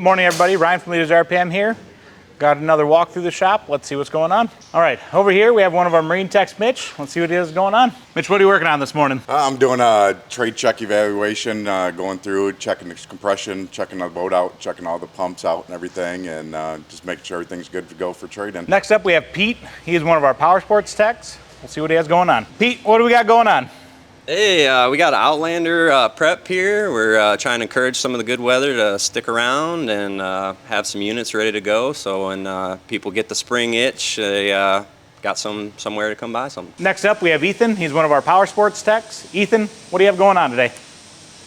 Morning, everybody. Ryan from Leaders RPM here. Got another walk through the shop. Let's see what's going on. All right, over here we have one of our marine techs, Mitch. Let's see what is going on. Mitch, what are you working on this morning? I'm doing a trade check evaluation, going through, checking the compression, checking the boat out, checking all the pumps out and everything, and just making sure everything's good to go for trading. Next up, we have Pete. He is one of our power sports techs. We'll see what he has going on. Pete, what do we got going on? Hey, we got an Outlander prep here. We're trying to encourage some of the good weather to stick around and have some units ready to go. So when people get the spring itch, they got somewhere to come buy something. Next up, we have Ethan. He's one of our power sports techs. Ethan, what do you have going on today?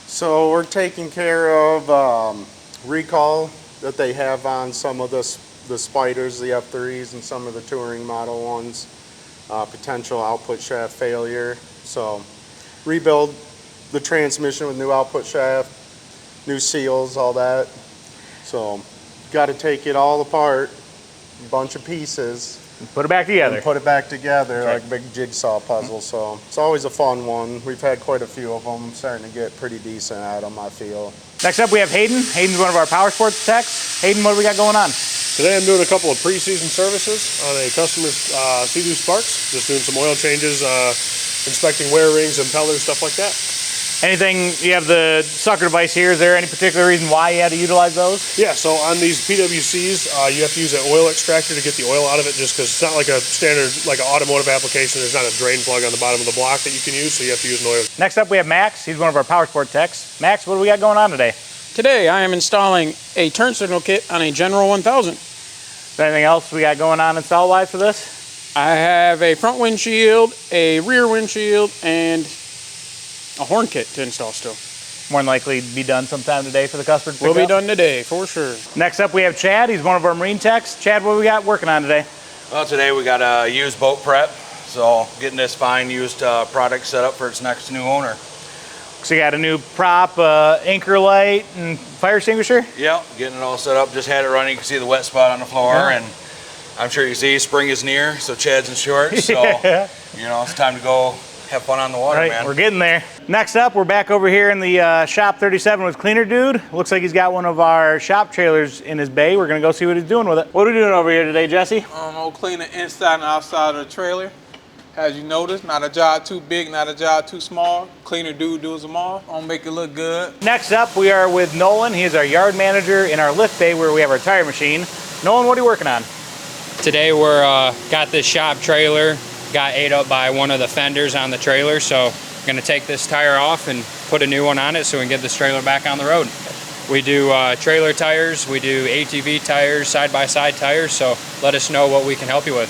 So we're taking care of recall that they have on some of the spiders, the F3s, and some of the touring model ones. Potential output shaft failure. So rebuild the transmission with new output shaft, new seals, all that. So got to take it all apart, a bunch of pieces. Put it back together. And put it back together like a big jigsaw puzzle. So it's always a fun one. We've had quite a few of them. Starting to get pretty decent at them, I feel. Next up, we have Hayden. Hayden's one of our power sports techs. Hayden, what do we got going on? Today I'm doing a couple of pre-season services on a customer's Sea-Doo Sparks. Just doing some oil changes, inspecting wear rings, impellers, stuff like that. Anything, you have the sucker device here. Is there any particular reason why you had to utilize those? Yeah, so on these PWCs, you have to use an oil extractor to get the oil out of it, just because it's not like a standard, like an automotive application. There's not a drain plug on the bottom of the block that you can use, so you have to use an oil. Next up, we have Max. He's one of our power sport techs. Max, what do we got going on today? Today I am installing a turn signal kit on a General 1000. Is there anything else we got going on install-wise for this? I have a front windshield, a rear windshield, and a horn kit to install still. More than likely be done sometime today for the customer to pick Will be up. done today, for sure. Next up, we have Chad. He's one of our marine techs. Chad, what do we got working on today? Well, today we got a used boat prep, so getting this fine used product set up for its next new owner. So you got a new prop, anchor light, and fire extinguisher? Yep, getting it all set up. Just had it running. You can see the wet spot on the floor, and I'm sure you see spring is near, so Chad's in shorts. So, you know, it's time to go have fun on the water, man. We're getting there. Next up, we're back over here in the shop 37 with Cleaner Dude. Looks like he's got one of our shop trailers in his bay. We're gonna go see what he's doing with it. What are we doing over here today, Jesse? I'll clean the inside and outside of the trailer. As you notice, not a job too big, not a job too small. Cleaner Dude does them all. I'll make it look good. Next up, we are with Nolan. He is our yard manager in our lift bay where we have our tire machine. Nolan, what are you working on? Today we're got this shop trailer, got ate up by one of the fenders on the trailer, so I'm gonna take this tire off and put a new one on it so we can get this trailer back on the road. We do trailer tires, we do ATV tires, side-by-side tires, so let us know what we can help you with.